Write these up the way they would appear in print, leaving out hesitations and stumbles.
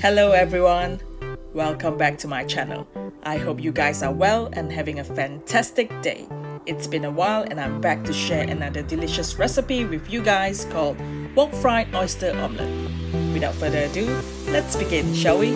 Hello everyone, welcome back to my channel. I hope you guys are well and having a fantastic day. It's been a while and I'm back to share another delicious recipe with you guys called wok fried oyster omelette. Without further ado, let's begin, shall we?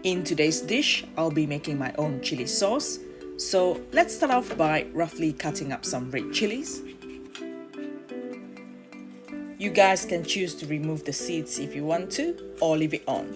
In today's dish, I'll be making my own chili sauce. So let's start off by roughly cutting up some red chilies. You guys can choose to remove the seeds if you want to, or leave it on.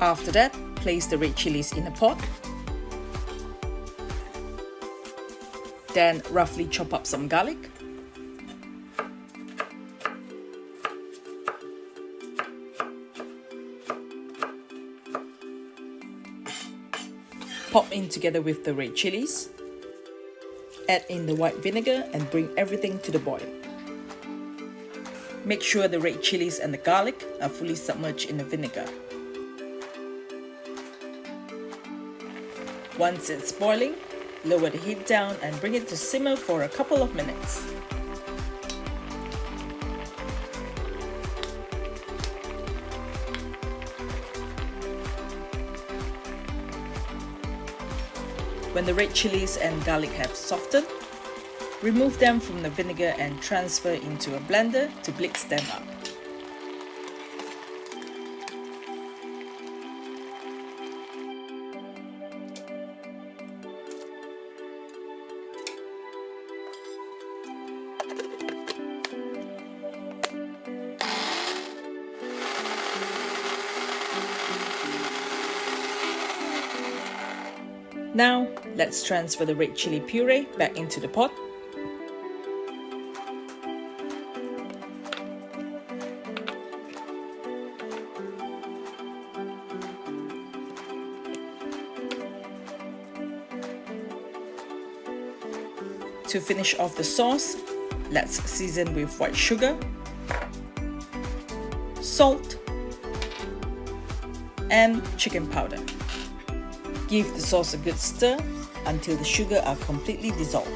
After that, place the red chilies in a pot. Then roughly chop up some garlic. Pop in together with the red chilies. Add in the white vinegar and bring everything to the boil. Make sure the red chilies and the garlic are fully submerged in the vinegar. Once it's boiling, lower the heat down and bring it to simmer for a couple of minutes. When the red chilies and garlic have softened, remove them from the vinegar and transfer into a blender to blitz them up. Now, let's transfer the red chili puree back into the pot. To finish off the sauce, let's season with white sugar, salt, and chicken powder. Give the sauce a good stir until the sugar are completely dissolved.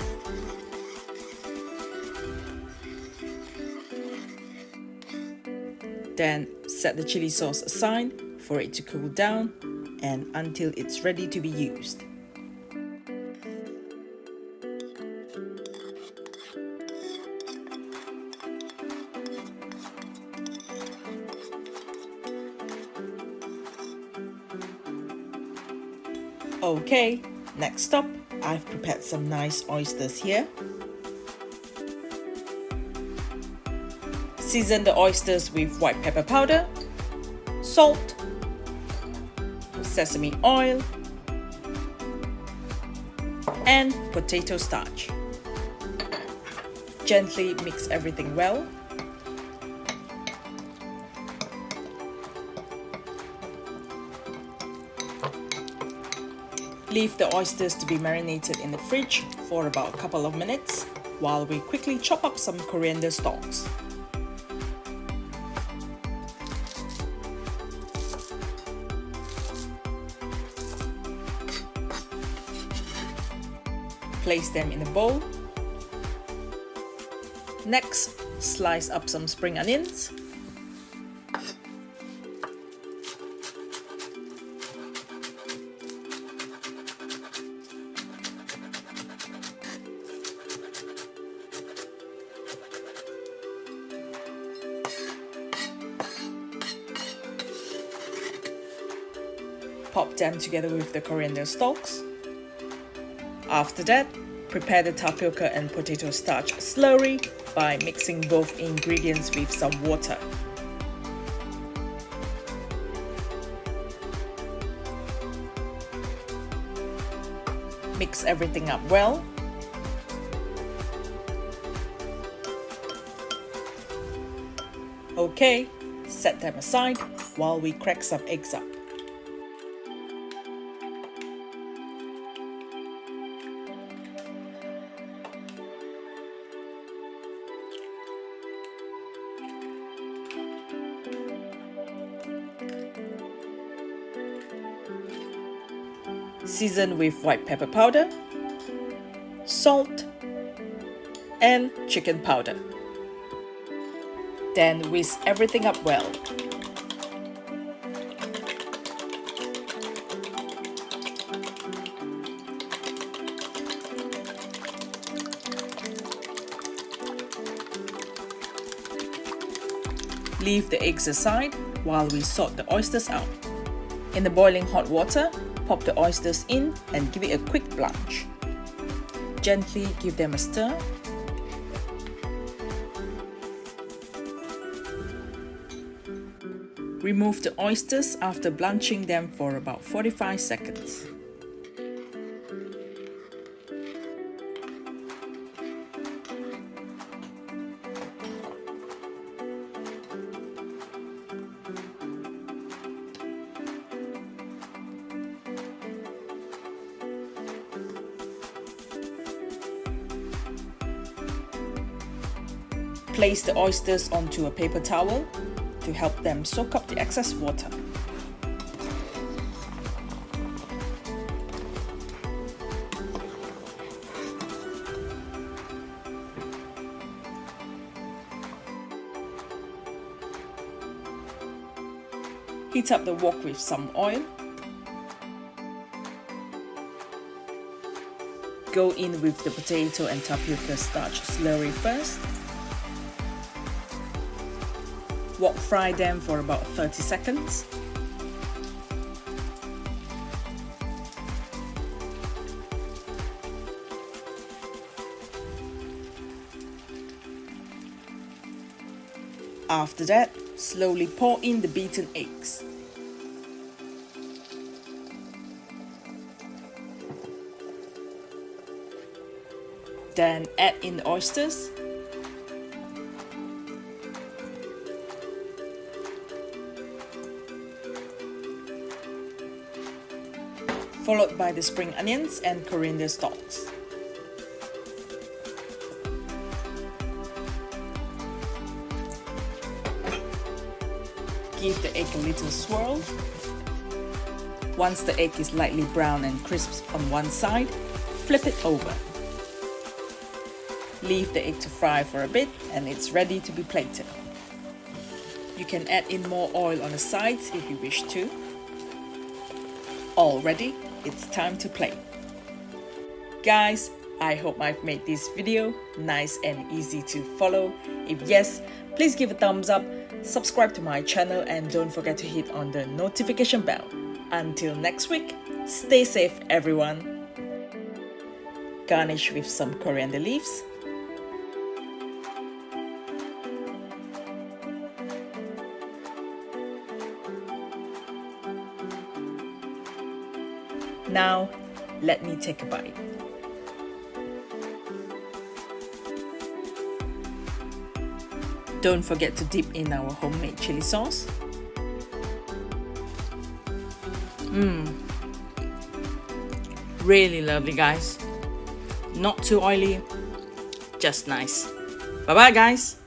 Then set the chili sauce aside for it to cool down and until it's ready to be used. Okay, next up, I've prepared some nice oysters here. Season the oysters with white pepper powder, salt, sesame oil, and potato starch. Gently mix everything well. Leave the oysters to be marinated in the fridge for about a couple of minutes while we quickly chop up some coriander stalks. Place them in a bowl. Next, slice up some spring onions. pop them together with the coriander stalks. After that, prepare the tapioca and potato starch slurry by mixing both ingredients with some water. Mix everything up well. Okay, set them aside while we crack some eggs up. Season with white pepper powder, salt, and chicken powder. Then whisk everything up well. Leave the eggs aside while we sort the oysters out. In the boiling hot water, pop the oysters in and give it a quick blanch. Gently give them a stir. Remove the oysters after blanching them for about 45 seconds. Place the oysters onto a paper towel to help them soak up the excess water. Heat up the wok with some oil. Go in with the potato and tapioca starch slurry first. Wok fry them for about 30 seconds. After that, slowly pour in the beaten eggs. Then add in the oysters. Followed by the spring onions and coriander stalks. Give the egg a little swirl. Once the egg is lightly brown and crisp on one side, flip it over. Leave the egg to fry for a bit and it's ready to be plated. You can add in more oil on the sides if you wish to. All ready, it's time to plate. Guys, I hope I've made this video nice and easy to follow. If yes, please give a thumbs up, subscribe to my channel and don't forget to hit on the notification bell. Until next week, stay safe everyone. Garnish with some coriander leaves. Now, let me take a bite. Don't forget to dip in our homemade chili sauce. Really lovely, guys. Not too oily, just nice. Bye bye, guys.